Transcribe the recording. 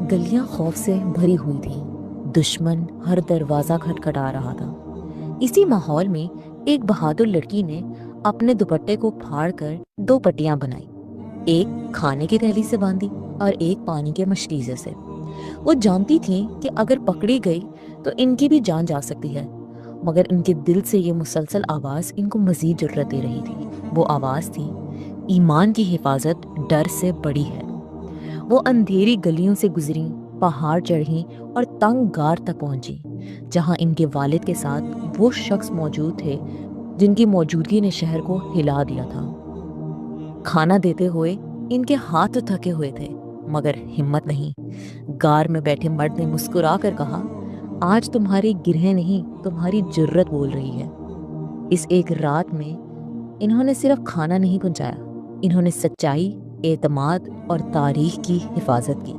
गलियां खौफ से भरी हुई थीं। दुश्मन हर दरवाज़ा खटखटा रहा था। इसी माहौल में एक बहादुर लड़की ने अपने दुपट्टे को फाड़कर दो पट्टियां बनाई, एक खाने की थैली से बांधी और एक पानी के मशकीज़े से। वो जानती थी कि अगर पकड़ी गई तो इनकी भी जान जा सकती है, मगर इनके दिल से ये मुसलसल आवाज़ इनको मज़ीद जुर्रत दे रही थी। वो आवाज़ थी, ईमान की हिफाजत डर से बड़ी है। वो अंधेरी गलियों से गुजरी, पहाड़ चढ़ी और तंग गार तक पहुंची, जहां इनके वालिद के साथ वो शख्स मौजूद थे जिनकी मौजूदगी ने शहर को हिला दिया था। खाना देते हुए इनके हाथ तो थके हुए थे, मगर हिम्मत नहीं। गार में बैठे मर्द ने मुस्कुरा कर कहा, आज तुम्हारी गिरह नहीं, तुम्हारी जुर्रत बोल रही है। इस एक रात में इन्होंने सिर्फ खाना नहीं पहुंचाया, इन्होंने सच्चाई, एतमाद और तारीख की हिफाजत की।